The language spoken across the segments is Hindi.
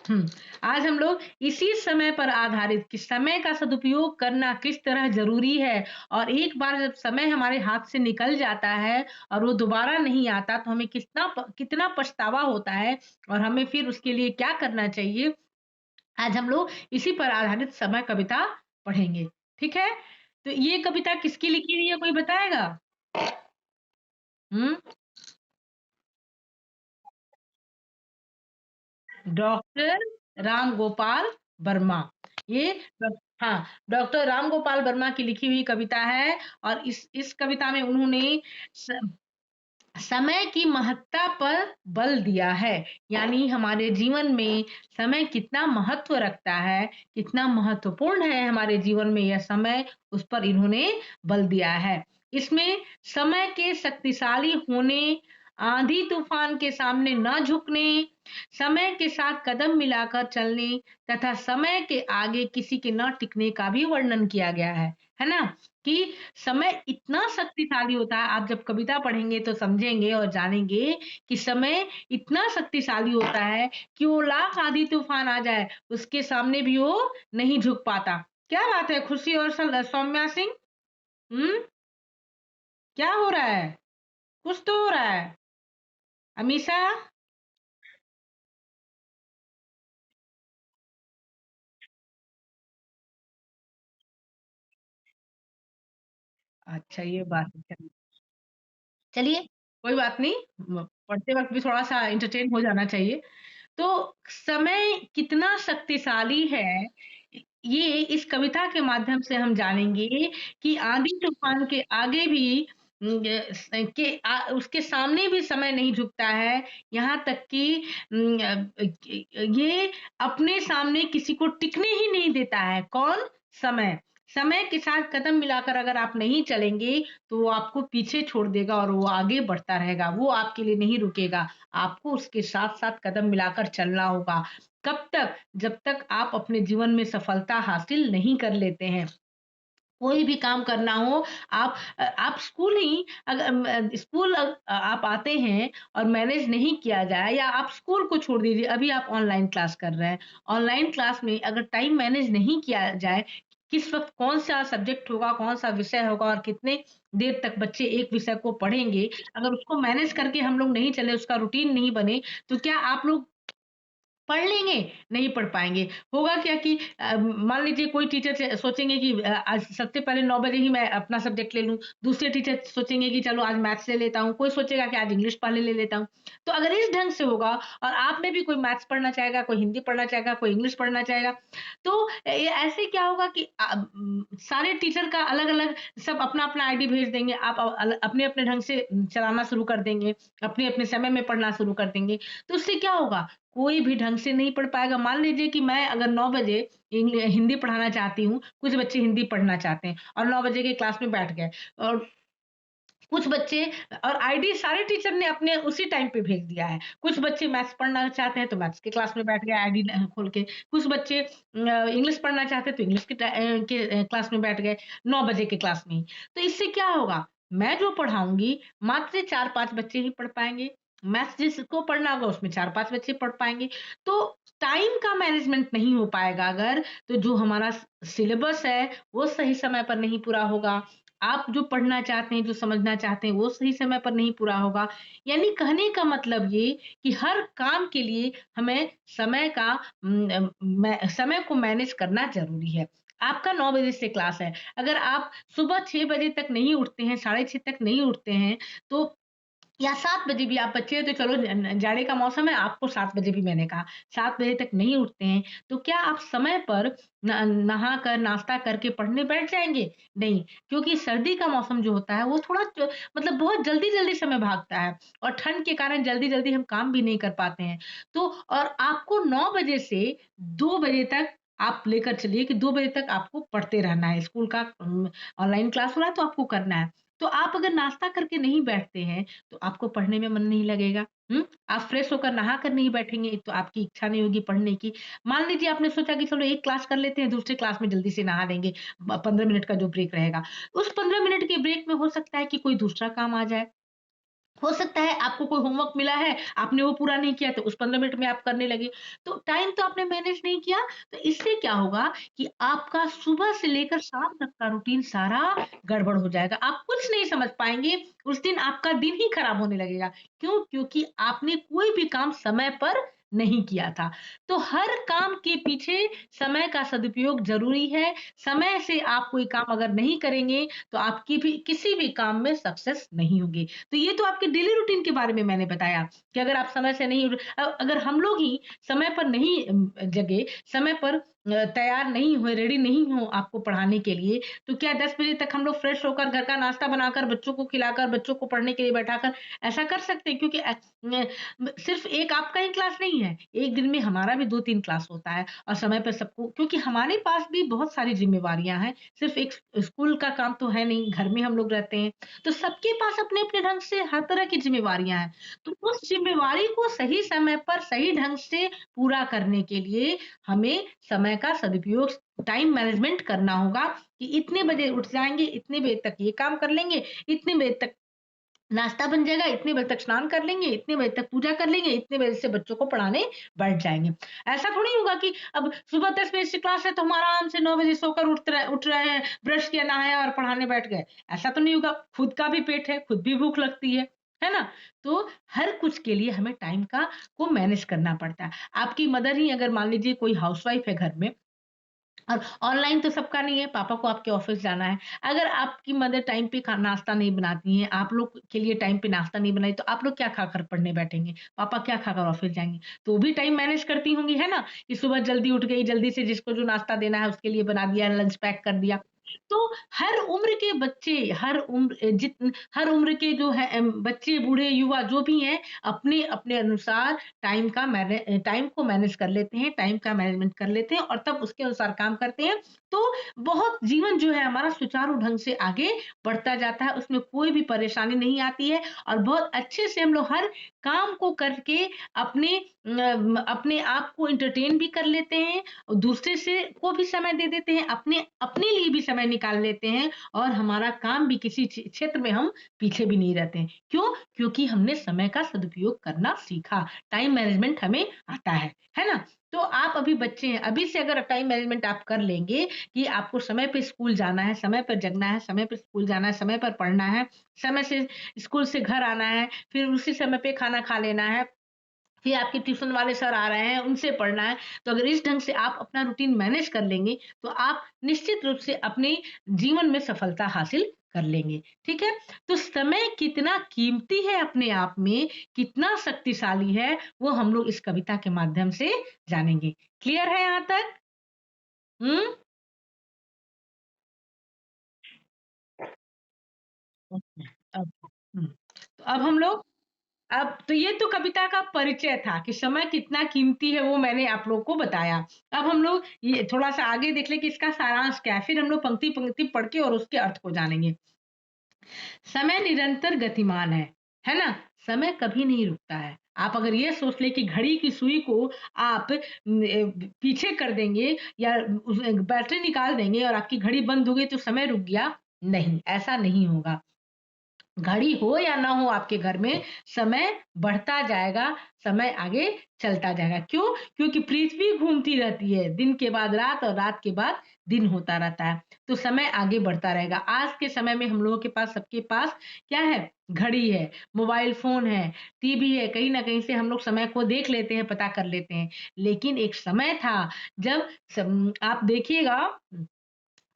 हुँ, आज हम लोग इसी समय पर आधारित कि समय का सदुपयोग करना किस तरह ज़रूरी है और एक बार जब समय हमारे हाथ से निकल जाता है और वो दोबारा नहीं आता तो हमें कितना पछतावा होता है और हमें फिर उसके लिए क्या करना चाहिए, आज हम लोग इसी पर आधारित समय कविता पढ़ेंगे, ठीक है? तो ये कविता किसकी लिखी हुई है कोई बताएगा? हुँ? डॉक्टर राम गोपाल वर्मा। ये डॉ हाँ, डॉक्टर राम गोपाल वर्मा की लिखी हुई कविता है और इस कविता में उन्होंने स समय की महत्ता पर बल दिया है। यानी हमारे जीवन में समय कितना महत्व रखता है, कितना महत्वपूर्ण है हमारे जीवन में यह समय, उस पर इन्होंने बल दिया है। इसमें समय के शक्तिशाली होने, आंधी-तूफान के सामने ना झुकने, समय के साथ कदम मिलाकर चलने तथा समय के आगे किसी के न टिकने का भी वर्णन किया गया है ना? कि समय इतना शक्तिशाली होता है, आप जब कविता पढ़ेंगे तो समझेंगे और जानेंगे कि समय इतना शक्तिशाली होता है कि वो लाख आंधी-तूफान आ जाए, उसके सामने भी वो नहीं झुक पाता। क्या बात है खुशी और सौम्या सिंह? हुँ? क्या हो रहा है? कुछ तो हो रहा है। अमीषा? अच्छा ये बात है। चलिए, कोई बात नहीं पढ़ते वक़्त भी थोड़ा-सा एंटरटेन हो जाना चाहिए। तो समय कितना शक्तिशाली है, ये इस कविता के माध्यम से हम जानेंगे कि आंधी-तूफान के आगे भी उसके सामने भी समय नहीं झुकता है, यहाँ तक कि ये अपने सामने किसी को टिकने ही नहीं देता है। कौन? समय। समय के साथ कदम मिलाकर अगर आप नहीं चलेंगे, तो वो आपको पीछे छोड़ देगा और वो आगे बढ़ता रहेगा, वो आपके लिए नहीं रुकेगा। आपको उसके साथ-साथ कदम मिलाकर चलना होगा। कब तक? जब तक आप अपने जीवन में सफलता हासिल नहीं कर लेते हैं। कोई भी काम करना हो, आप स्कूल ही स्कूल आप आते हैं और मैनेज नहीं किया जाए या आप स्कूल को छोड़ दीजिए, अभी आप ऑनलाइन क्लास कर रहे हैं। ऑनलाइन क्लास में अगर टाइम मैनेज नहीं किया जाए, किस वक़्त कौन-सा सब्जेक्ट होगा, कौन-सा विषय होगा और कितने देर तक बच्चे एक विषय को पढ़ेंगे, अगर उसको मैनेज करके हम लोग नहीं चले, उसका रूटीन नहीं बने, तो क्या आप लोग पढ़ लेंगे, नहीं पढ़ पाएँगे। होगा क्या कि मान लीजिए कोई टीचर सोचेंगे कि आज सबसे पहले 9 बजे ही मैं अपना सब्जेक्ट ले लूँ, दूसरे टीचर सोचेंगे कि चलो आज मैथ्स ले लेता हूँ, कोई सोचेगा कि आज इंग्लिश पहले ले लेता हूँ। तो अगर इस ढंग से होगा और आप में भी कोई मैथ्स पढ़ना चाहेगा, कोई हिंदी पढ़ना चाहेगा, कोई इंग्लिश पढ़ना चाहेगा, तो ये ऐसे क्या होगा कि सारे टीचर का अलग-अलग सब अपना-अपना आईडी भेज देंगे, आप अपने-अपने ढंग से चलाना शुरू कर देंगे, अपने-अपने समय में पढ़ना शुरू कर देंगे। तो उससे क्या होगा? कोई भी ढंग से नहीं पढ़ पाएगा। मान लीजिए कि मैं अगर 9 बजे हिंदी पढ़ाना चाहती हूँ, कुछ बच्चे हिंदी पढ़ना चाहते हैं और 9 बजे के क्लास में बैठ गए और कुछ बच्चे और आईडी सारे टीचर ने अपने उसी टाइम पे भेज दिया है। कुछ बच्चे मैथ्स पढ़ना चाहते हैं तो मैथ्स की क्लास में बैठ गए आईडी खोल के। कुछ बच्चे इंग्लिश पढ़ना चाहते हैं तो इंग्लिश के क्लास में बैठ गए 9 बजे के क्लास में ही। तो इससे क्या होगा? मैं जो पढ़ाऊँगी मात्र 4-5 बच्चे ही पढ़ पाएँगे। मैथ्स जिसको पढ़ना होगा उसमें 4-5 बच्चे पढ़ पाएँगे। तो टाइम का मैनेजमेंट नहीं हो पाएगा अगर, तो जो हमारा सिलेबस है वो सही समय पर नहीं पूरा होगा। आप जो पढ़ना चाहते हैं, जो समझना चाहते हैं, वो सही समय पर नहीं पूरा होगा। यानी कहने का मतलब ये कि हर काम के लिए हमें समय को मैनेज करना ज़रूरी है। आपका 9 बजे से क्लास है, अगर आप सुबह 6 बजे तक नहीं उठते हैं, साढ़े 6 तक नहीं उठते हैं, तो या 7 बजे भी आप बच्चे हैं तो चलो जाड़े का मौसम है, आपको 7 बजे भी मैंने कहा, 7 बजे तक नहीं उठते हैं, तो क्या आप समय पर नहाकर, नाश्ता करके पढ़ने बैठ जाएँगे? नहीं, क्योंकि सर्दी का मौसम जो होता है वो थोड़ा मतलब बहुत जल्दी-जल्दी समय भागता है और ठंड के कारण जल्दी-जल्दी हम काम भी नहीं कर पाते हैं। तो और आपको 9 बजे से 2 बजे तक आप लेकर चलिए कि 2 बजे तक आपको पढ़ते रहना है, स्कूल का ऑनलाइन क्लास हो रहा है तो आपको करना है। तो आप अगर नाश्ता करके नहीं बैठते हैं तो आपको पढ़ने में मन नहीं लगेगा, हुँ? आप फ्रेश होकर नहा कर नहीं बैठेंगे, तो आपकी इच्छा नहीं होगी पढ़ने की। मान लीजिए आपने सोचा कि चलो एक क्लास कर लेते हैं, दूसरे क्लास में जल्दी से नहा लेंगे, 15 मिनट का जो ब्रेक रहेगा। उस 15 मिनट के ब्रेक में हो सकता है कि कोई दूसरा काम आ जाए। हो सकता है आपको कोई होमवर्क मिला है, आपने वो पूरा नहीं किया तो उस 15 मिनट में आप करने लगे। तो टाइम तो आपने मैनेज नहीं किया, तो इससे क्या होगा कि आपका सुबह से लेकर शाम तक का रूटीन सारा गड़बड़ हो जाएगा। आप कुछ नहीं समझ पाएँगे, उस दिन आपका दिन ही खराब होने लगेगा। क्यों? क्योंकि आपने कोई भी काम समय पर नहीं किया था। तो हर काम के पीछे समय का सदुपयोग ज़रूरी है। समय से आप कोई काम अगर नहीं करेंगे, तो आपकी भी किसी भी काम में सक्सेस नहीं होंगे। तो ये तो आपके डेली रूटीन के बारे में मैंने बताया कि अगर आप समय से नहीं अगर हम लोग ही समय पर नहीं जगे, समय पर तैयार नहीं हुए, रेडी नहीं हो आपको पढ़ाने के लिए, तो क्या 10 बजे तक हम लोग फ्रेश होकर घर का नाश्ता बनाकर, बच्चों को खिलाकर, बच्चों को पढ़ने के लिए बैठाकर ऐसा कर सकते हैं? क्योंकि सिर्फ एक आपका ही क्लास नहीं है, एक दिन में हमारा भी 2-3 क्लास होता है और समय पे सबको क्योंकि हमारे पास भी बहुत सारी ज़िम्मेवारियाँ हैं, सिर्फ एक स्कूल का काम तो है नहीं, घर में हम लोग रहते हैं। तो सबके पास अपने-अपने ढंग से हर तरह की ज़िम्मेवारियाँ हैं। तो उस ज़िम्मेवारी को सही समय पर सही ढंग से पूरा करने के लिए हमें समय का सदुपयोग टाइम मैनेजमेंट करना होगा कि इतने बजे उठ जाएँगे, इतने बजे तक ये काम कर लेंगे, इतने बजे तक नाश्ता बन जाएगा, इतने बजे तक स्नान कर लेंगे, इतने बजे तक पूजा कर लेंगे, इतने बजे से बच्चों को पढ़ाने बैठ जाएँगे। ऐसा थोड़ी होगा कि अब सुबह 10 बजे से क्लास है तो हम आराम से 9 बजे सोकर उठ रहे हैं, ब्रश किया, नहाया और पढ़ाने बैठ गए। ऐसा तो नहीं होगा, खुद का भी पेट है, खुद भी भूख लगती है ना? तो हर कुछ के लिए हमें टाइम को मैनेज करना पड़ता है। आपकी मदर ही अगर मान लीजिए कोई हाउसवाइफ है घर में और ऑनलाइन तो सबका नहीं है, पापा को आपके ऑफ़िस जाना है। अगर आपकी मदर टाइम पे खा नाश्ता नहीं बनाती हैं, आप लोग के लिए टाइम पे नाश्ता नहीं बनाई, तो आप लोग क्या खाकर पढ़ने बैठेंगे? पापा क्या खाकर ऑफ़िस जाएँगे? तो वो भी टाइम मैनेज करती होंगी, है ना? कि सुबह जल्दी उठ गई, जल्दी से जिसको जो नाश्ता देना है उसके लिए बना दिया, लंच पैक कर दिया। तो हर उम्र के बच्चे, हर उम्र के जो है बच्चे, बूढ़े, युवा जो भी हैं, अपने-अपने अनुसार टाइम को मैनेज कर लेते हैं, टाइम का मैनेजमेंट कर लेते हैं और तब उसके अनुसार काम करते हैं। तो बहुत जीवन जो है हमारा सुचारू ढंग से आगे बढ़ता जाता है, उसमें कोई भी परेशानी नहीं आती है और बहुत अच्छे से हम लोग हर काम को करके अपने आप को एंटरटेन भी कर लेते हैं और दूसरे से को भी समय दे देते हैं, अपने अपने लिए भी समय निकाल लेते हैं और हमारा काम भी किसी क्षेत्र में हम पीछे भी नहीं रहते हैं। क्यों? क्योंकि हमने समय का सदुपयोग करना सीखा, टाइम मैनेजमेंट हमें आता है ना? तो आप अभी बच्चे हैं, अभी से अगर टाइम मैनेजमेंट आप कर लेंगे कि आपको समय पे स्कूल जाना है, समय पर जगना है, समय पे स्कूल जाना है, समय पर पढ़ना है, समय से स्कूल से घर आना है, फिर उसी समय पे खाना खा लेना है, फिर आपके ट्यूशन वाले सर आ रहे हैं, उनसे पढ़ना है। तो अगर इस ढंग से आप अपना रूटीन मैनेज कर लेंगे, तो आप निश्चित रूप से अपने जीवन में सफलता हासिल कर लेंगे, ठीक है? तो समय कितना कीमती है अपने आप में, कितना शक्तिशाली है, वो हम लोग इस कविता के माध्यम से जानेंगे। क्लियर है यहाँ तक? हुँ? Okay, okay. तो अब हम लोग अब तो ये तो कविता का परिचय था कि समय कितना कीमती है वो मैंने आप लोग को बताया। अब हम लोग ये थोड़ा-सा आगे देख लें कि इसका सारांश क्या है, फिर हम लोग पंक्ति-पंक्ति पढ़ के और उसके अर्थ को जानेंगे। समय निरंतर गतिमान है ना? समय कभी नहीं रुकता है। आप अगर ये सोच लें कि घड़ी की सुई को आप पीछे कर देंगे या उस बैटरी निकाल देंगे और आपकी घड़ी बंद हो गई तो समय रुक गया, नहीं, ऐसा नहीं होगा। घड़ी हो या ना हो आपके घर में, समय बढ़ता जाएगा, समय आगे चलता जाएगा। क्यों? क्योंकि पृथ्वी घूमती रहती है, दिन के बाद रात और रात के बाद दिन होता रहता है, तो समय आगे बढ़ता रहेगा। आज के समय में हम लोगों के पास सबके पास क्या है? घड़ी है, मोबाइल फ़ोन है, टीवी है, कहीं न कहीं से हम लोग समय को देख लेते हैं, पता कर लेते हैं। लेकिन एक समय था जब आप देखिएगा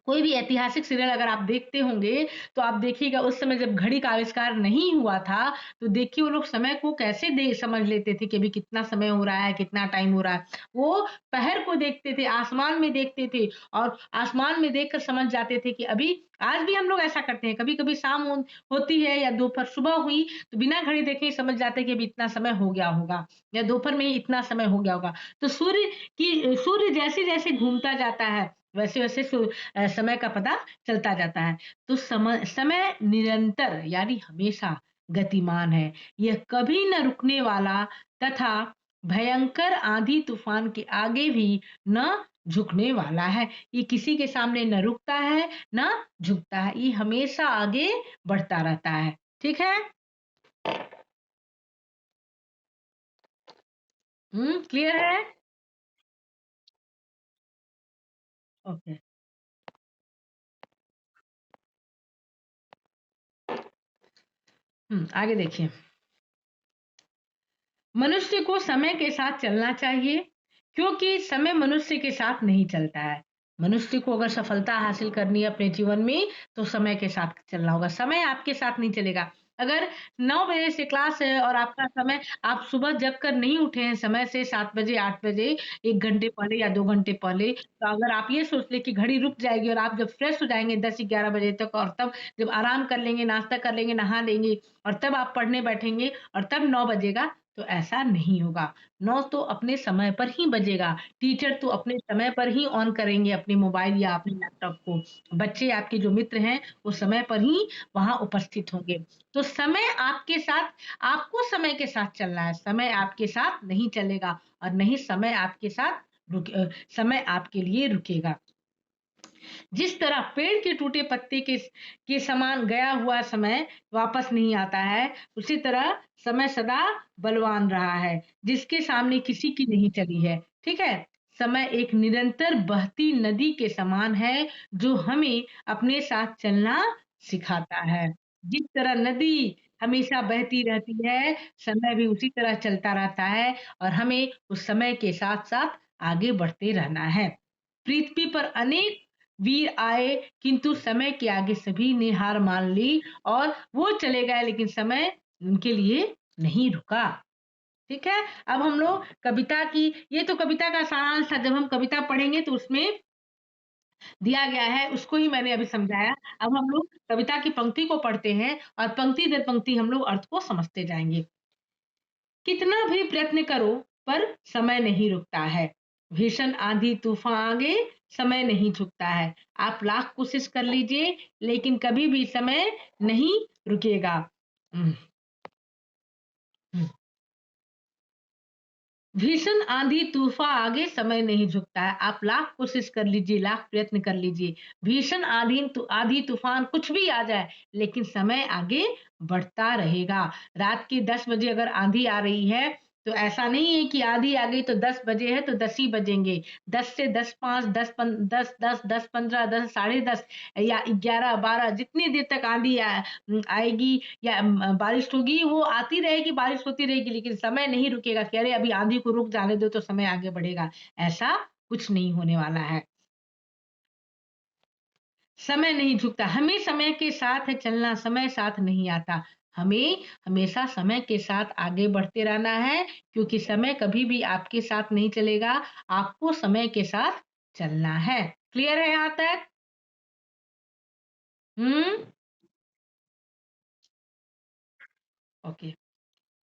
कोई भी ऐतिहासिक सीरियल अगर आप देखते होंगे, तो आप देखिएगा उस समय जब घड़ी का आविष्कार नहीं हुआ था, तो देखिए वो लोग समय को कैसे दे समझ लेते थे कि अभी कितना समय हो रहा है, कितना टाइम हो रहा है। वो पहर को देखते थे, आसमान में देखते थे और आसमान में देखकर समझ जाते थे कि अभी आज भी हम लोग ऐसा करते हैं, कभी-कभी शाम होती है या दोपहर सुबह हुई, तो बिना घड़ी देखे ही समझ जाते हैं कि अभी इतना समय हो गया होगा या दोपहर में ही इतना समय हो गया होगा। तो सूर्य जैसे-जैसे घूमता जाता है, वैसे-वैसे समय का पता चलता जाता है। तो समय निरंतर यानी हमेशा गतिमान है। यह कभी न रुकने वाला तथा भयंकर आंधी-तूफान के आगे भी न झुकने वाला है। ये किसी के सामने न रुकता है, न झुकता है। ये हमेशा आगे बढ़ता रहता है। ठीक है? क्लियर है? ओके। आगे देखिए। मनुष्य को समय के साथ चलना चाहिए, क्योंकि समय मनुष्य के साथ नहीं चलता है। मनुष्य को अगर सफलता हासिल करनी है अपने जीवन में, तो समय के साथ चलना होगा। समय आपके साथ नहीं चलेगा। अगर 9 बजे से क्लास है और आपका समय, आप सुबह जग कर नहीं उठे हैं समय से 7 बजे, 8 बजे, 1 घंटे पहले या 2 घंटे पहले, तो अगर आप ये सोच लें कि घड़ी रुक जाएगी और आप जब फ्रेश हो जाएँगे 10-11 बजे तक, और तब जब आराम कर लेंगे, नाश्ता कर लेंगे, नहा लेंगे और तब आप पढ़ने बैठेंगे और तब 9 बजेगा, तो ऐसा नहीं होगा। 9 तो अपने समय पर ही बजेगा। टीचर तो अपने समय पर ही ऑन करेंगे अपने मोबाइल या अपने लैपटॉप को। बच्चे आपके जो मित्र हैं, वो समय पर ही वहाँ उपस्थित होंगे। तो समय आपके साथ, आपको समय के साथ चलना है। समय आपके साथ नहीं चलेगा और नहीं समय आपके साथ समय आपके लिए रुकेगा। जिस तरह पेड़ के टूटे पत्ते के समान गया हुआ समय वापस नहीं आता है, उसी तरह समय सदा बलवान रहा है, जिसके सामने किसी की नहीं चली है। ठीक है? समय एक निरंतर बहती नदी के समान है, जो हमें अपने साथ चलना सिखाता है। जिस तरह नदी हमेशा बहती रहती है, समय भी उसी तरह चलता रहता है और हमें उस समय के साथ-साथ आगे बढ़ते रहना है। पृथ्वी पर अनेक वीर आए, किंतु समय के आगे सभी ने हार मान ली और वो चले गए, लेकिन समय उनके लिए नहीं रुका। ठीक है? अब हम लोग कविता की, ये तो कविता का सारांश था। जब हम कविता पढ़ेंगे तो उसमें दिया गया है, उसको ही मैंने अभी समझाया। अब हम लोग कविता की पंक्ति को पढ़ते हैं और पंक्ति दर पंक्ति हम लोग अर्थ को समझते जाएँगे। कितना भी प्रयत्न करो, पर समय नहीं रुकता है। भीषण आंधी तूफान आगे समय नहीं झुकता है। आप लाख कोशिश कर लीजिए, लेकिन कभी भी समय नहीं रुकेगा। हम्म, हम्म। भीषण आंधी तूफान आगे समय नहीं झुकता है। आप लाख कोशिश कर लीजिए, लाख प्रयत्न कर लीजिए। भीषण आंधी तूफान कुछ भी आ जाए, लेकिन समय आगे बढ़ता रहेगा। रात के 10 बजे अगर आंधी आ रही है, तो ऐसा नहीं है कि आंधी आ गई तो 10 बजे है तो 10 ही बजेंगे। 10 से 10 5 10 10 10 15 10 साढ़े 10 या 11 12 जितनी देर तक आंधी आएगी या बारिश होगी, वो आती रहेगी, बारिश होती रहेगी, लेकिन समय नहीं रुकेगा कि अरे अभी आंधी को रुक जाने दो तो समय आगे बढ़ेगा। ऐसा कुछ नहीं होने वाला है। समय नहीं झुकता, हमें समय के साथ है चलना, समय साथ नहीं आता। हमें हमेशा समय के साथ आगे बढ़ते रहना है, क्योंकि समय कभी भी आपके साथ नहीं चलेगा, आपको समय के साथ चलना है। क्लियर है यहाँ तक? हुँ? ओके।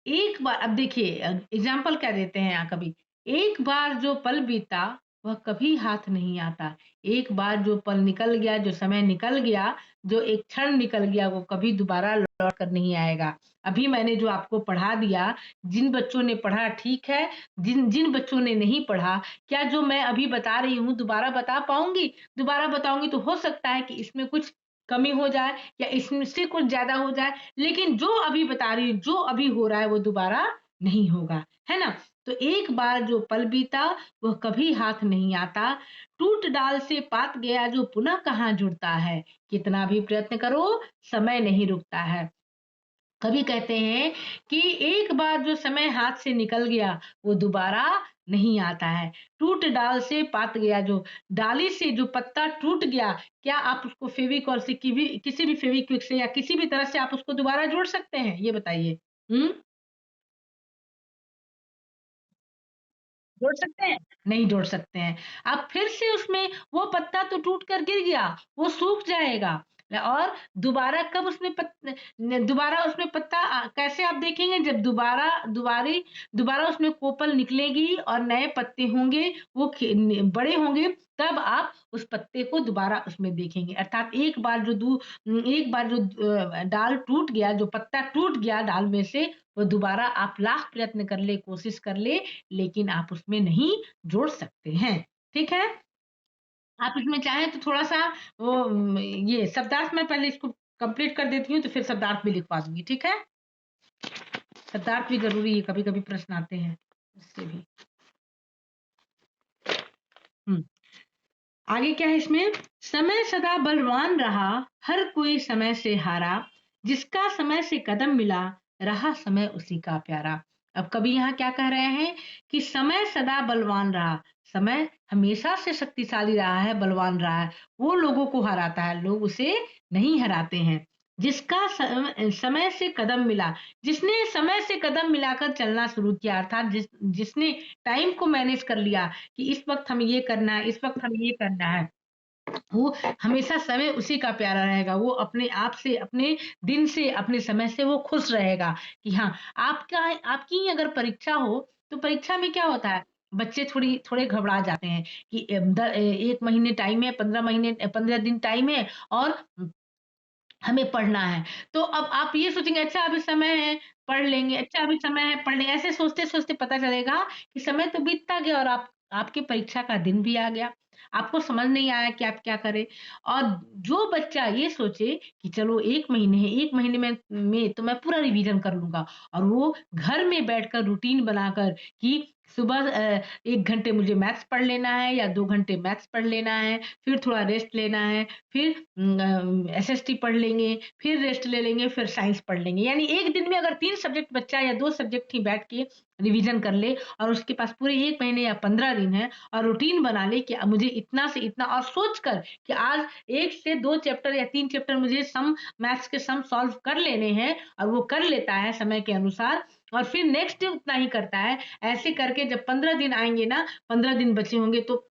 एक बार अब देखिए एग्जाम्पल क्या देते हैं यहाँ कवि, एक बार जो पल बीता वह कभी हाथ नहीं आता। एक बार जो पल निकल गया, जो समय निकल गया, जो एक क्षण निकल गया, वो कभी दोबारा लौट कर नहीं आएगा। अभी मैंने जो आपको पढ़ा दिया, जिन बच्चों ने पढ़ा ठीक है, जिन जिन बच्चों ने नहीं पढ़ा, क्या जो मैं अभी बता रही हूँ दोबारा बता पाऊँगी? दोबारा बताऊँगी तो हो सकता है कि इसमें कुछ कमी हो जाए या इसमें से कुछ ज़्यादा हो जाए, लेकिन जो अभी बता रही हूँ, जो अभी हो रहा है वो दोबारा नहीं होगा, है ना? तो एक बार जो पल बीता वह कभी हाथ नहीं आता, टूट डाल से पात गया जो पुनः कहाँ जुड़ता है, कितना भी प्रयत्न करो समय नहीं रुकता है। कवि कहते हैं कि एक बार जो समय हाथ से निकल गया वो दोबारा नहीं आता है। टूट डाल से पात गया, जो डाली से जो पत्ता टूट गया, क्या आप उसको फेविकॉल से किसी भी फेविक्विक से या किसी भी तरह से आप उसको दोबारा जोड़ सकते हैं? ये बताइए। हुँ? जोड़ सकते हैं? नहीं जोड़ सकते हैं। अब फिर से उसमें वो पत्ता तो टूट कर गिर गया, वो सूख जाएगा और दोबारा उसमें पत्ता कैसे आप देखेंगे जब दोबारा उसमें कोपल निकलेगी और नए पत्ते होंगे, वो बड़े होंगे, तब आप उस पत्ते को दोबारा उसमें देखेंगे। अर्थात एक बार जो डाल टूट गया, जो पत्ता टूट गया डाल में से, वो दोबारा आप लाख प्रयत्न कर ले, कोशिश कर ले, लेकिन आप उसमें नहीं जोड़ सकते हैं। ठीक है? आप इसमें चाहें तो थोड़ा-सा ये शब्दार्थ मैं पहले इसको कंप्लीट कर देती हूँ, तो फिर शब्दार्थ भी लिखवा दूँगी, ठीक है? शब्दार्थ भी ज़रूरी है, कभी-कभी प्रश्न आते हैं। उससे भी। हुँ। आगे क्या है इसमें? समय सदा बलवान रहा, हर कोई समय से हारा, जिसका समय से कदम मिला, रहा समय उसी का प्यारा। अब कवि यहाँ क्या कह रहे हैं कि समय सदा बलवान रहा, समय हमेशा से शक्तिशाली रहा है, बलवान रहा है, वो लोगों को हराता है, लोग उसे नहीं हराते हैं। जिसका समय से कदम मिला, जिसने समय से कदम मिलाकर चलना शुरू किया अर्थात जिसने टाइम को मैनेज कर लिया कि इस वक़्त हमें ये करना है, इस वक़्त हमें ये करना है। वो हमेशा समय उसी का प्यारा रहेगा। वो अपने आप से, अपने दिन से, अपने समय से वो खुश रहेगा कि हाँ, आपकी ही अगर परीक्षा हो, तो परीक्षा में क्या होता है, बच्चे थोड़े घबरा जाते हैं कि 1 महीने टाइम है, 15 दिन टाइम है और हमें पढ़ना है। तो अब आप ये सोचेंगे अच्छा अभी समय है, पढ़ लेंगे, अच्छा अभी समय है, पढ़ लेंगे। ऐसे सोचते-सोचते पता चलेगा कि समय तो बीतता गया और आपकी परीक्षा का दिन भी आ गया। आपको समझ नहीं आया कि आप क्या करें। और जो बच्चा ये सोचे कि चलो 1 महीने है, 1 महीने में तो मैं पूरा रिवीज़न कर लूँगा और वो घर में बैठकर रूटीन बनाकर कि सुबह 1 घंटे मुझे मैथ्स पढ़ लेना है या 2 घंटे मैथ्स पढ़ लेना है, फिर थोड़ा रेस्ट लेना है, फिर एसएसटी पढ़ लेंगे, फिर रेस्ट ले लेंगे, फिर साइंस पढ़ लेंगे। यानी 1 दिन में अगर 3 सब्जेक्ट बच्चा या 2 सब्जेक्ट ही बैठ के रिवीजन कर ले और उसके पास पूरे 1 महीने या 15 दिन है और रूटीन बना ले कि मुझे इतना से इतना और सोच कर कि आज 1 से 2 चैप्टर या 3 चैप्टर मुझे सम मैथ्स के सम सॉल्व कर लेने हैं और वो कर लेता है समय के अनुसार और फिर नेक्स्ट डे उतना ही करता है। ऐसे करके जब 15 दिन आएँगे ना, 15 दिन बचे होंगे तो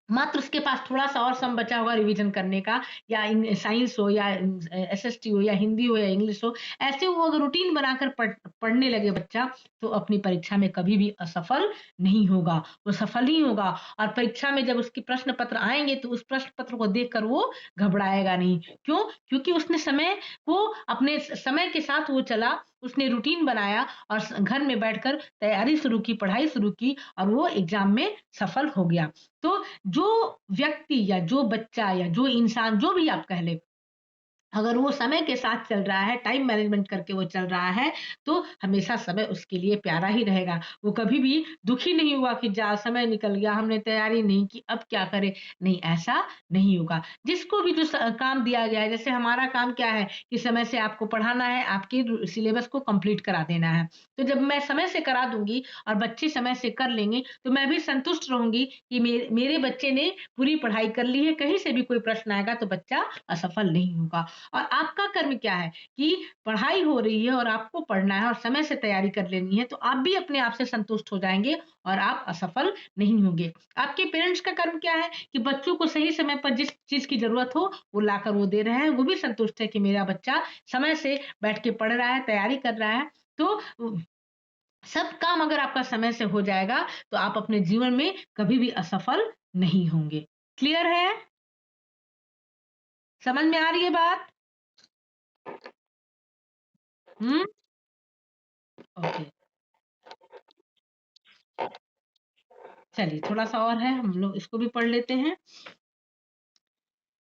मात्र उसके पास थोड़ा-सा और सम बचा होगा रिवीजन करने का या इन साइंस हो या एसएसटी हो या हिंदी हो या इंग्लिश हो, ऐसे वो अगर रूटीन बनाकर पढ़ने लगे बच्चा, तो अपनी परीक्षा में कभी भी असफल नहीं होगा, वो सफल ही होगा और परीक्षा में जब उसके प्रश्न पत्र आएँगे, तो उस प्रश्न पत्र को देखकर वो घबराएगा नहीं। क्यों? क्योंकि उसने समय को अपने समय के साथ वो चला, उसने रूटीन बनाया और घर में बैठकर तैयारी शुरू की, पढ़ाई शुरू की और वो एग्ज़ाम में सफल हो गया। तो जो व्यक्ति या जो बच्चा या जो इंसान जो भी आप कह लें, अगर वो समय के साथ चल रहा है, टाइम मैनेजमेंट करके वो चल रहा है, तो हमेशा समय उसके लिए प्यारा ही रहेगा। वो कभी भी दुखी नहीं हुआ कि जा समय निकल गया, हमने तैयारी नहीं की, अब क्या करें? नहीं, ऐसा नहीं होगा। जिसको भी जो काम दिया गया है, जैसे हमारा काम क्या है कि समय से आपको पढ़ाना है, आपके सिलेबस को कंप्लीट करा देना है। तो जब मैं समय से करा दूँगी और बच्चे समय से कर लेंगे, तो मैं भी संतुष्ट रहूँगी कि मेरे बच्चे ने पूरी पढ़ाई कर ली है, कहीं से भी कोई प्रश्न आएगा तो बच्चा असफल नहीं होगा। और आपका कर्म क्या है कि पढ़ाई हो रही है और आपको पढ़ना है और समय से तैयारी कर लेनी है, तो आप भी अपने आप से संतुष्ट हो जाएँगे और आप असफल नहीं होंगे। आपके पेरेंट्स का कर्म क्या है कि बच्चों को सही समय पर जिस चीज़ की ज़रूरत हो, वो लाकर वो दे रहे हैं, वो भी संतुष्ट है कि मेरा बच्चा समय से बैठ के पढ़ रहा है, तैयारी कर रहा है। तो सब काम अगर आपका समय से हो जाएगा, तो आप अपने जीवन में कभी भी असफल नहीं होंगे। क्लियर है? समझ में आ रही है बात? हुँ? ओके। चलिए थोड़ा-सा और है, हम लोग इसको भी पढ़ लेते हैं।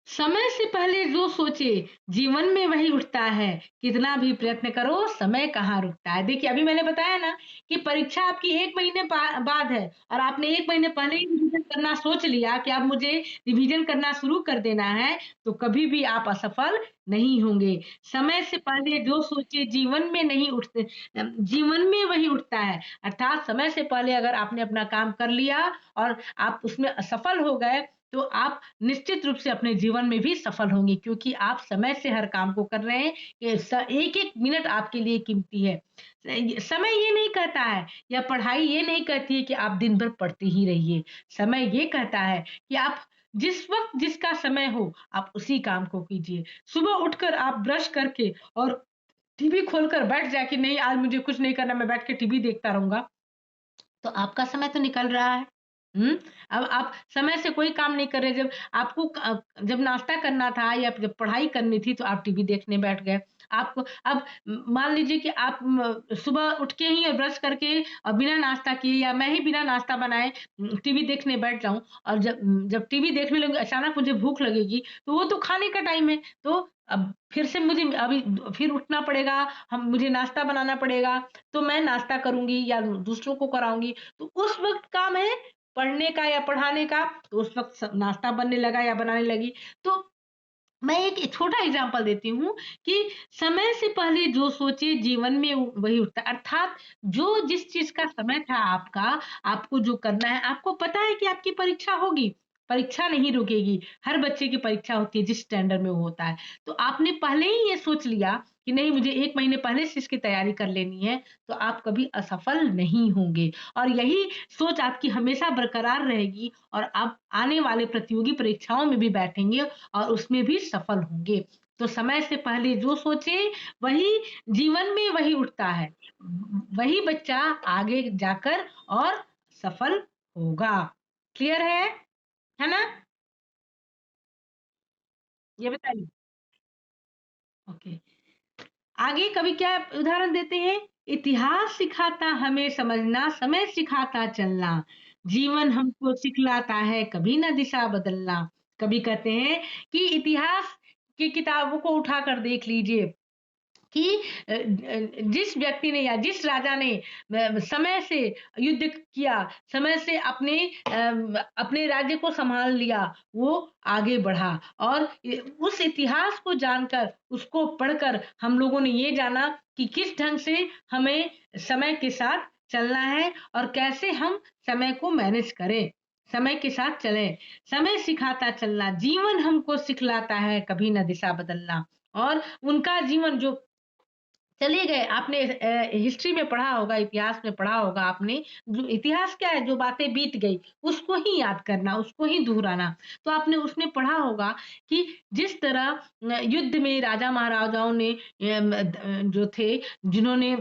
समय से पहले जो सोचे जीवन में वही उठता है, कितना भी प्रयत्न करो समय कहाँ रुकता है। देखिए अभी मैंने बताया ना कि परीक्षा आपकी 1 महीने बाद है और आपने 1 महीने पहले ही रिवीज़न करना सोच लिया कि अब मुझे रिवीज़न करना शुरू कर देना है, तो कभी भी आप असफल नहीं होंगे। समय से पहले जो सोचे जीवन में वही उठता है। अर्थात समय से पहले अगर आपने अपना काम कर लिया और आप उसमें असफल हो गए, तो आप निश्चित रूप से अपने जीवन में भी सफल होंगे क्योंकि आप समय से हर काम को कर रहे हैं। ये एक-एक मिनट आपके लिए कीमती है। समय ये नहीं कहता है या पढ़ाई ये नहीं कहती है कि आप दिन भर पढ़ते ही रहिए। समय ये कहता है कि आप जिस वक़्त जिसका समय हो, आप उसी काम को कीजिए। सुबह उठकर आप ब्रश करके और टीवी खोलकर बैठ जाए कि नहीं आज मुझे कुछ नहीं करना, मैं बैठ के टीवी देखता रहूँगा, तो आपका समय तो निकल रहा है। हुँ? अब आप समय से कोई काम नहीं कर रहे, जब आपको जब नाश्ता करना था या जब पढ़ाई करनी थी तो आप टीवी देखने बैठ गए। आपको अब मान लीजिए कि आप सुबह उठ के ही ब्रश करके और बिना नाश्ता किए या मैं ही बिना नाश्ता बनाए टीवी देखने बैठ जाऊँ और जब टीवी देखने लगूँ अचानक मुझे भूख लगेगी, तो वो तो खाने का टाइम है। तो अब फिर से मुझे अभी फिर उठना पड़ेगा, हम मुझे नाश्ता बनाना पड़ेगा, तो मैं नाश्ता करूँगी या दूसरों को कराऊँगी। तो उस वक़्त काम है पढ़ने का या पढ़ाने का, तो उस वक़्त नाश्ता बनने लगा या बनाने लगी। तो मैं एक छोटा एग्ज़ाम्पल देती हूँ कि समय से पहले जो सोचे जीवन में वही उठता है। अर्थात जो जिस चीज़ का समय था आपका, आपको जो करना है, आपको पता है कि आपकी परीक्षा होगी, परीक्षा नहीं रुकेगी। हर बच्चे की परीक्षा होती है जिस स्टैंडर्ड में वो होता है। तो आपने पहले ही ये सोच लिया कि नहीं मुझे 1 महीने पहले से इसकी तैयारी कर लेनी है, तो आप कभी असफल नहीं होंगे और यही सोच आपकी हमेशा बरकरार रहेगी और आप आने वाले प्रतियोगी परीक्षाओं में भी बैठेंगे और उसमें भी सफल होंगे। तो समय से पहले जो सोचे वही जीवन में वही उठता है। वही बच्चा आगे जाकर और सफल होगा। क्लियर है? है ना? ये बताइए। ओके। आगे कवि क्या उदाहरण देते हैं? इतिहास सिखाता हमें समझना, समय सिखाता चलना, जीवन हमको सिखलाता है कभी ना दिशा बदलना। कवि कहते हैं कि इतिहास की किताबों को उठाकर देख लीजिए कि जिस व्यक्ति ने या जिस राजा ने समय से युद्ध किया, समय से अपने राज्य को सँभाल लिया, वो आगे बढ़ा और उस इतिहास को जानकर, उसको पढ़कर हम लोगों ने ये जाना कि किस ढंग से हमें समय के साथ चलना है और कैसे हम समय को मैनेज करें, समय के साथ चलें। समय सिखाता चलना, जीवन हमको सिखलाता है, कभी ना दिशा बदलना और उनका जीवन जो चले गए आपने हिस्ट्री में पढ़ा होगा, इतिहास में पढ़ा होगा आपने, जो इतिहास क्या है जो बातें बीत गई, उसको ही याद करना, उसको ही दोहराना। तो आपने उसमें पढ़ा होगा कि जिस तरह युद्ध में राजा महाराजाओं ने जो थे जिन्होंने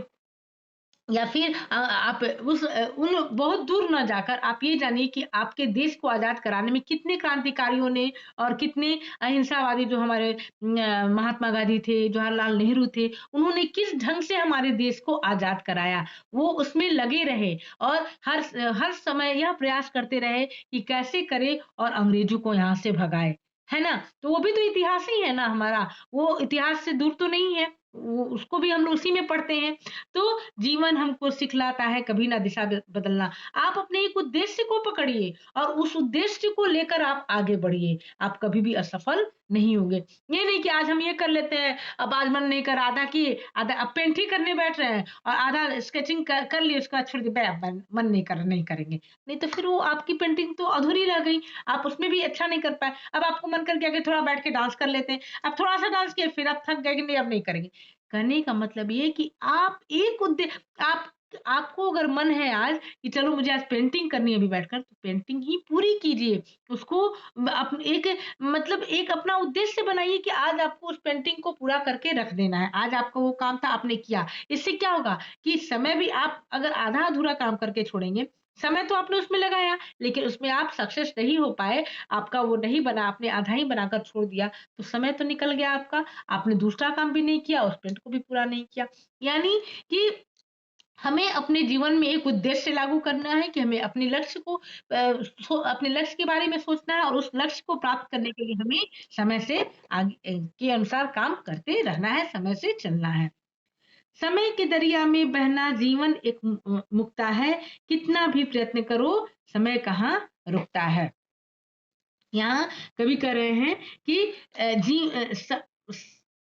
या फिर आप उन बहुत दूर ना जाकर आप ये जानिए कि आपके देश को आज़ाद कराने में कितने क्रांतिकारियों ने और कितने अहिंसावादी जो हमारे महात्मा गांधी थे, जवाहरलाल नेहरू थे, उन्होंने किस ढंग से हमारे देश को आज़ाद कराया। वो उसमें लगे रहे और हर समय यह प्रयास करते रहे कि कैसे करें और अंग्रेजों को यहाँ से भगाएँ। है ना? तो वो भी तो इतिहास ही है ना हमारा, वो इतिहास से दूर तो नहीं है। वो उसको भी हम लोग उसी में पढ़ते हैं। तो जीवन हमको सिखलाता है कभी ना दिशा बदलना। आप अपने एक उद्देश्य को पकड़िए और उस उद्देश्य को लेकर आप आगे बढ़िए। आप कभी भी असफल नहीं होंगे। ये नहीं कि आज हम ये कर लेते हैं, अब आज मन नहीं कर आधा किए, आधा अब पेंटिंग करने बैठ रहे हैं और आधा स्केचिंग कर लिए उसके बाद छोड़ दिए, बे अब मन नहीं कर रहा, नहीं करेंगे। नहीं तो फिर वो आपकी पेंटिंग तो अधूरी रह गई। आप उसमें भी अच्छा नहीं कर पाए। अब आपको मन कर गया कि थोड़ा बैठ के डांस कर लेते हैं। अब थोड़ा-सा डांस किए फिर आप थक गए कि नहीं अब नहीं करेंगे। कहने का मतलब ये है कि आप एक आप आपको अगर मन है आज कि चलो मुझे आज पेंटिंग करनी है अभी बैठकर तो पेंटिंग ही पूरी कीजिए। उसको एक मतलब एक अपना उद्देश्य बनाइए कि आज आपको उस पेंटिंग को पूरा करके रख देना है। आज आपका वो काम था आपने किया। इससे क्या होगा कि समय भी आप अगर आधा-अधूरा काम करके छोड़ेंगे, समय तो आपने उसमें लगाया लेकिन उसमें आप सक्सेस नहीं हो पाए, आपका वो नहीं बना, आपने आधा ही बनाकर छोड़ दिया, तो समय तो निकल गया आपका। आपने दूसरा काम भी नहीं किया, उस पेंट को भी पूरा नहीं किया। यानी कि हमें अपने जीवन में एक उद्देश्य लागू करना है कि हमें अपने लक्ष्य को अपने लक्ष्य के बारे में सोचना है और उस लक्ष्य को प्राप्त करने के लिए हमें समय से आगे के अनुसार काम करते रहना है, समय से चलना है। समय के दरिया में बहना जीवन एक मुक्ता है, कितना भी प्रयत्न करो, समय कहाँ रुकता है। यहाँ कवि कह रहे हैं कि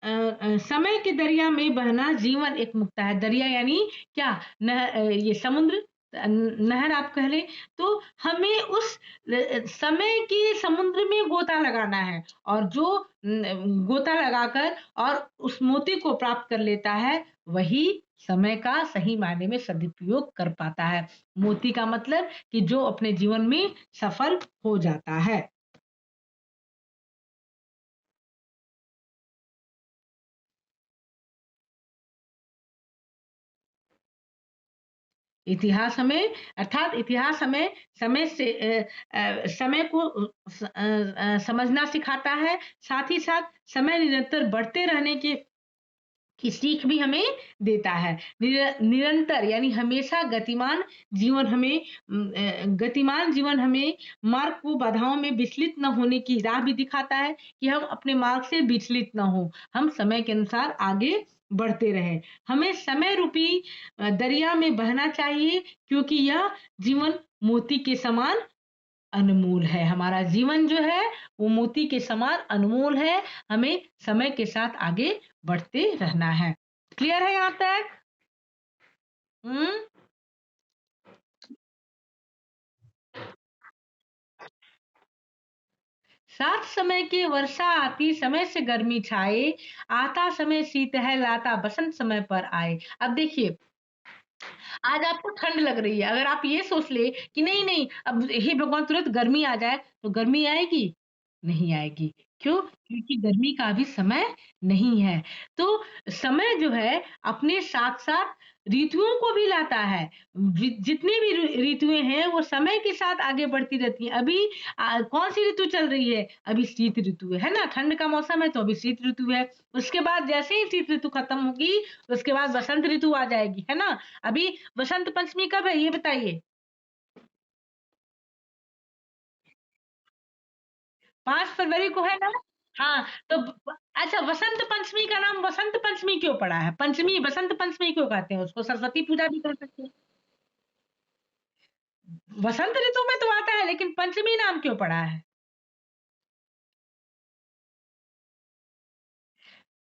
समय के दरिया में बहना जीवन एक मुक्ता है। दरिया यानी क्या? ये समुद्र नहर आप कह लें, तो हमें उस समय के समुद्र में गोता लगाना है और जो गोता लगाकर और उस मोती को प्राप्त कर लेता है, वही समय का सही मायने में सदुपयोग कर पाता है। मोती का मतलब कि जो अपने जीवन में सफल हो जाता है। इतिहास हमें अर्थात इतिहास हमें समय से समय को समझना सिखाता है, साथ ही साथ समय निरंतर बढ़ते रहने की सीख भी हमें देता है। निरंतर यानी हमेशा गतिमान जीवन हमें मार्ग को बाधाओं में विचलित न होने की राह भी दिखाता है कि हम अपने मार्ग से विचलित न हो। हम समय के अनुसार आगे बढ़ते रहें। हमें समय रूपी दरिया में बहना चाहिए क्योंकि यह जीवन मोती के समान अनमोल है। हमारा जीवन जो है वो मोती के समान अनमोल है। हमें समय के साथ आगे बढ़ते रहना है। क्लियर है यहाँ तक? हुँ? साथ समय की वर्षा आती, समय से गर्मी छाए, आता समय शीत है, लाता बसंत समय पर आए। अब देखिए, आज आपको ठंड लग रही है, अगर आप ये सोच ले कि नहीं, अब हे भगवान तुरंत गर्मी आ जाए, तो गर्मी आएगी? नहीं आएगी। क्यों? क्योंकि गर्मी का अभी समय नहीं है। तो समय जो है अपने साथ-साथ ऋतुओं को भी लाता है। जितनी भी ऋतुएँ हैं वो समय के साथ आगे बढ़ती रहती हैं। अभी कौन-सी ऋतु चल रही है? अभी शीत ऋतु है ना? ठंड का मौसम है तो अभी शीत ऋतु है। उसके बाद जैसे ही शीत ऋतु खत्म होगी, उसके बाद बसंत ऋतु आ जाएगी, है ना? अभी बसंत पंचमी कब है ये बताइए? 5 फरवरी को है ना? हाँ, तो अच्छा वसंत पंचमी का नाम वसंत पंचमी क्यों पड़ा है? पंचमी बसंत पंचमी क्यों कहते हैं उसको? सरस्वती पूजा भी कर सकते हैं। वसंत ऋतु में तो आता है लेकिन पंचमी नाम क्यों पड़ा है?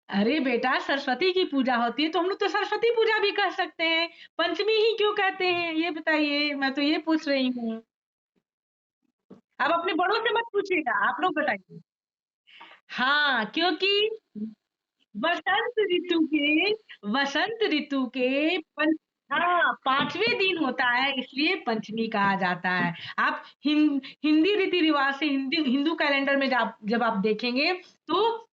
अरे बेटा सरस्वती की पूजा होती है तो हम लोग तो सरस्वती पूजा भी कर सकते हैं। पंचमी ही क्यों कहते हैं? ये बताइए, मैं तो ये पूछ रही हूँ। आप अपने बड़ों से मत पूछिएगा, आप लोग बताइए। हाँ, क्योंकि वसंत ऋतु के वसंत ऋतु के पं हाँ, 5वें दिन होता है इसलिए पंचमी कहा जाता है। आप हिंदी रीति-रिवाज से हिंदू कैलेंडर में जब आप देखेंगे तो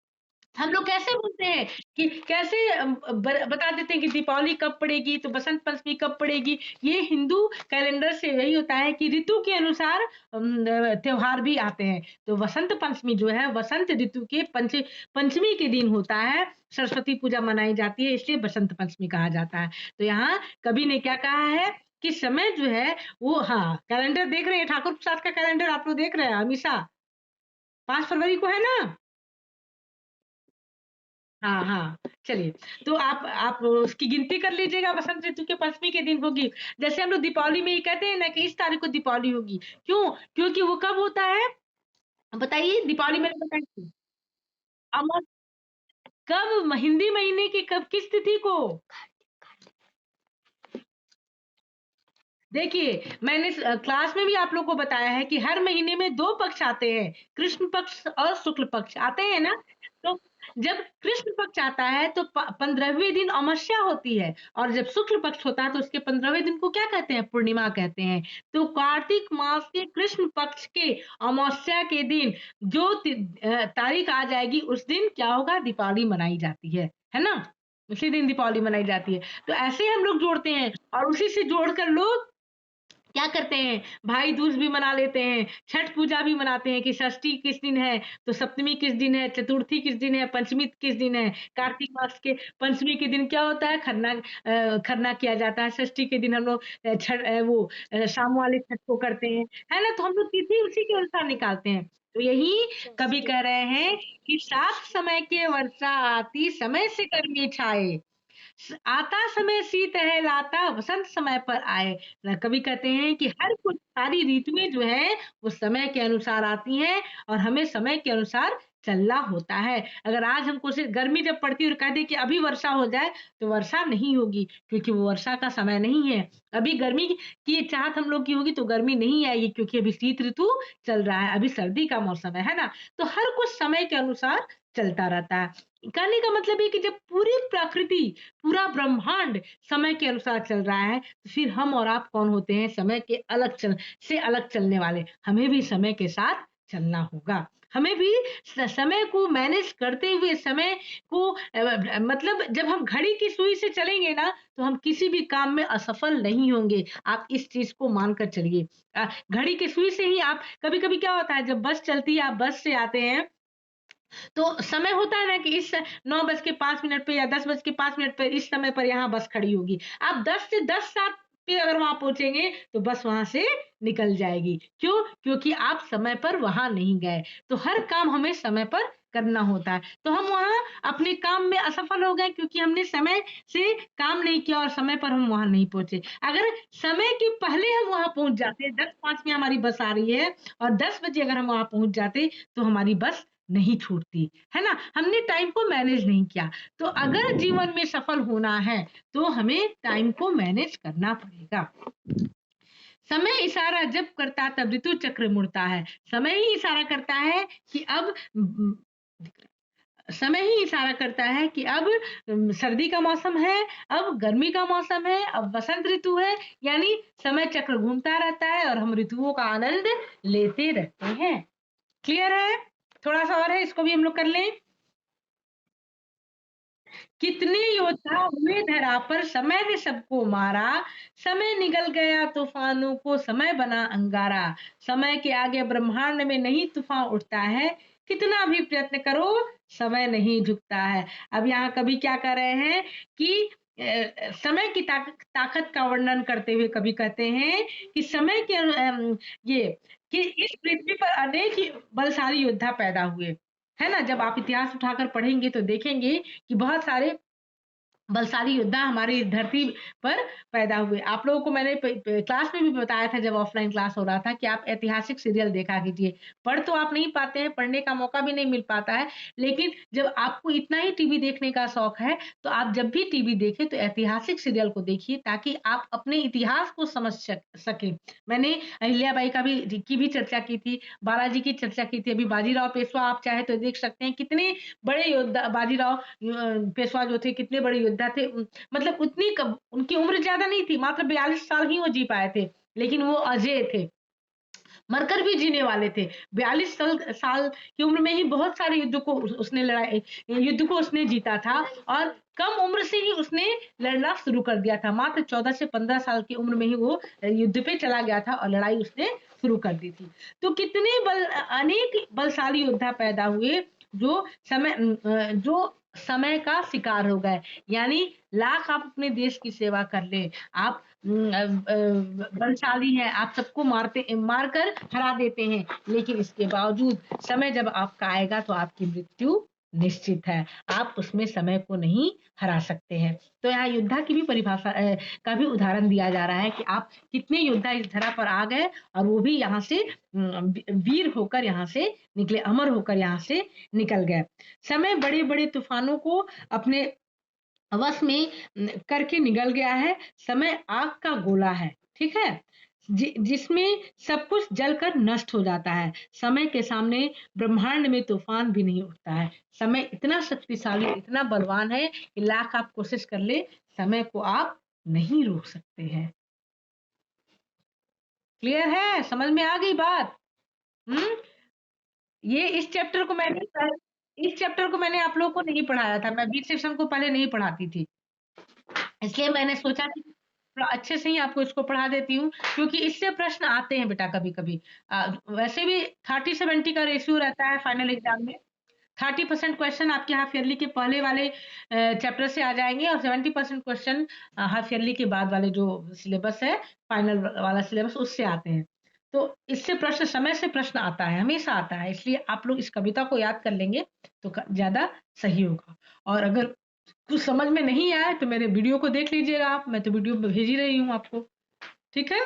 हम लोग कैसे बोलते हैं कि कैसे बता देते हैं कि दीपावली कब पड़ेगी तो बसंत पंचमी कब पड़ेगी। ये हिंदू कैलेंडर से यही होता है कि ऋतु के अनुसार त्योहार भी आते हैं। तो वसंत पंचमी जो है वसंत ऋतु के पंचमी के दिन होता है। सरस्वती पूजा मनाई जाती है इसलिए बसंत पंचमी कहा जाता है। तो यहाँ कवि ने क्या कहा है कि समय जो है वो हाँ, कैलेंडर देख रहे हैं ठाकुर प्रसाद का कैलेंडर आप लोग देख रहे हैं हमेशा 5 फरवरी को है ना? हाँ, हाँ। चलिए, तो आप उसकी गिनती कर लीजिएगा बसंत ऋतु के पंचमी के दिन होगी। जैसे हम लोग दीपावली में ये कहते हैं ना कि इस तारीख को दीपावली होगी। क्यों? क्योंकि वो कब होता है? बताइए दीपावली मैंने बताई थी। अमावस कब हिंदी महीने की कब किस तिथि को? देखिए, मैंने क्लास में भी आप लोग को बताया है कि हर महीने में 2 पक्ष आते हैं, कृष्ण पक्ष और शुक्ल पक्ष आते हैं ना? तो जब कृष्ण पक्ष आता है तो 15वें दिन अमावस्या होती है और जब शुक्ल पक्ष होता है तो उसके 15वें दिन को क्या कहते हैं? पूर्णिमा कहते हैं। तो कार्तिक मास के कृष्ण पक्ष के अमावस्या के दिन जो तारीख आ जाएगी उस दिन क्या होगा? दीपावली मनाई जाती है ना? उसी दिन दीपावली मनाई जाती है। तो ऐसे हम लोग जोड़ते हैं और उसी से जोड़कर लोग क्या करते हैं भाई दूज भी मना लेते हैं, छठ पूजा भी मनाते हैं कि षष्ठी किस दिन है, तो सप्तमी किस दिन है, चतुर्थी किस दिन है, पंचमी किस दिन है। कार्तिक मास के पंचमी के दिन क्या होता है खरना किया जाता है, षष्ठी के दिन हम लोग शाम वाले छठ को करते हैं, है ना? तो हम लोग तिथि उसी के अनुसार निकालते हैं। तो यही कवि कह रहे हैं कि सात समय के वर्षा आती, समय से गर्मी छाए। आता समय शीत है लाता वसंत समय पर आए। कवि कहते हैं कि हर कुछ सारी ऋतुएँ जो हैं वो समय के अनुसार आती हैं और हमें समय के अनुसार चलना होता है। अगर आज हमको सिर्फ गर्मी जब पड़ती है और कह दें कि अभी वर्षा हो जाए तो वर्षा नहीं होगी क्योंकि वो वर्षा का समय नहीं है। अभी गर्मी की चाहत हम लोग की होगी तो गर्मी नहीं आएगी क्योंकि अभी शीत ऋतु चल रहा है, अभी सर्दी का मौसम है ना? तो हर कुछ समय के अनुसार चलता रहता है। कहने का मतलब है कि जब पूरी प्रकृति पूरा ब्रह्मांड समय के अनुसार चल रहा है, तो फिर हम और आप कौन होते हैं समय के अलग चलने वाले। हमें भी समय के साथ चलना होगा। हमें भी समय को मैनेज करते हुए समय को मतलब जब हम घड़ी की सुई से चलेंगे ना, तो हम किसी भी काम में असफल नहीं होंगे। आप इस चीज़ को मान कर चलिए। घड़ी की सुई से ही आप कभी-कभी क्या होता है जब बस चलती है, आप बस से आते हैं तो समय होता है ना कि इस 9 बज के 5 मिनट पे या 10 बज के 5 मिनट पे इस समय पर यहाँ बस खड़ी होगी। आप 10 से 10 7 पे अगर वहाँ पहुँचेंगे तो बस वहाँ से निकल जाएगी। क्यों? क्योंकि आप समय पर वहाँ नहीं गए। तो हर काम हमें समय पर करना होता है। तो हम वहाँ अपने काम में असफल हो गए क्योंकि हमने समय से काम नहीं किया और समय पर हम वहाँ नहीं पहुँचे। अगर समय के पहले हम वहाँ पहुँच जाते, 10:05 में हमारी बस आ रही है और 10 बजे अगर हम वहाँ पहुँच जाते तो हमारी बस नहीं छूटती, है ना? हमने टाइम को मैनेज नहीं किया। तो अगर जीवन में सफल होना है, तो हमें टाइम को मैनेज करना पड़ेगा। समय इशारा जब करता तब ऋतु चक्र मुड़ता है। समय ही इशारा करता है कि अब समय ही इशारा करता है कि अब सर्दी का मौसम है, अब गर्मी का मौसम है, अब बसंत ऋतु है, यानी समय चक्र घूमता रहता है और हम ऋतुओं का आनंद लेते रहते हैं। क्लियर है? थोड़ा-सा और है, इसको भी हम लोग कर लें। कितने योद्धा हुए धरा पर समय ने सबको मारा, समय निगल गया तूफानों को समय बना अंगारा। समय के आगे ब्रह्मांड में नहीं तूफान उठता है, कितना भी प्रयत्न करो समय नहीं झुकता है। अब यहाँ कवि क्या कर रहे हैं कि समय की ताकत का वर्णन करते हुए कवि कहते हैं कि समय के ये कि इस पृथ्वी पर अनेक ही बलशाली योद्धा पैदा हुए। है ना? जब आप इतिहास उठाकर पढ़ेंगे तो देखेंगे कि बहुत सारे बलशाली योद्धा हमारी धरती पर पैदा हुए। आप लोगों को मैंने क्लास में भी बताया था जब ऑफ़लाइन क्लास हो रहा था कि आप ऐतिहासिक सीरियल देखा कीजिए। पढ़ तो आप नहीं पाते हैं, पढ़ने का मौका भी नहीं मिल पाता है, लेकिन जब आपको इतना ही टीवी देखने का शौक है, तो आप जब भी टीवी देखें तो ऐतिहासिक सीरियल को देखिए ताकि आप अपने इतिहास को समझ सकें। मैंने अहिल्याबाई की भी चर्चा की थी, बालाजी की चर्चा की थी, अभी बाजीराव पेशवा आप चाहे तो देख सकते हैं कितने बड़े योद्धा बाजीराव पेशवा जो थे कितने बड़े योद्धा थे मतलब उतनी कब उनकी उम्र ज्यादा नहीं थी मात्र 42 साल ही वो जी पाए थे लेकिन वो अजय थे मरकर भी जीने वाले थे 42 साल की उम्र में ही बहुत सारे युद्ध को उसने लड़ाई युद्ध को उसने जीता था और कम उम्र से ही उसने लड़ना शुरू कर दिया था मात्र 14 से 15 साल की उम्र में ही वो युद्ध पे चला गया था और लड़ाई उसने शुरू कर दी थी तो कितने अनेक बलशाली योद्धा पैदा हुए जो समय का शिकार हो गए यानी लाख आप अपने देश की सेवा कर ले आप बलशाली हैं आप सबको मार कर हरा देते हैं लेकिन इसके बावजूद समय जब आपका आएगा तो आपकी मृत्यु निश्चित है आप उसमें समय को नहीं हरा सकते हैं तो यहाँ योद्धा की भी परिभाषा का भी उदाहरण दिया जा रहा है कि आप कितने योद्धा इस धरा पर आ गए और वो भी यहाँ से वीर होकर यहाँ से निकले अमर होकर यहाँ से निकल गए समय बड़े बड़े तूफानों को अपने वश में करके निकल गया है समय आग का गोला है ठीक है जिसमें सब कुछ जलकर नष्ट हो जाता है समय के सामने ब्रह्मांड में तूफान भी नहीं उठता है समय इतना शक्तिशाली इतना बलवान है कि लाख आप कोशिश कर ले समय को आप नहीं रोक सकते हैं क्लियर है समझ में आ गई बात हम्म ये इस चैप्टर को मैंने आप लोगों को नहीं पढ़ाया था मैं बी सेक्शन को पहले नहीं पढ़ाती थी इसलिए मैंने सोचा कि थोड़ा अच्छे से ही आपको इसको पढ़ा देती हूँ क्योंकि इससे प्रश्न आते हैं बेटा कभी-कभी वैसे भी 30-70 का रेशियो रहता है फाइनल एग्जाम में 30% क्वेश्चन आपके हाफ ईयरली के पहले वाले चैप्टर से आ जाएंगे और 70% क्वेश्चन हाफ ईयरली के बाद वाले जो सिलेबस है फाइनल वाला सिलेबस उससे आते हैं तो इससे प्रश्न समय से प्रश्न आता है हमेशा आता है इसलिए आप लोग इस कविता को याद कर लेंगे तो ज्यादा सही होगा और अगर कुछ समझ में नहीं आया तो मेरे वीडियो को देख लीजिएगा आप मैं तो वीडियो भेज ही रही हूँ आपको ठीक है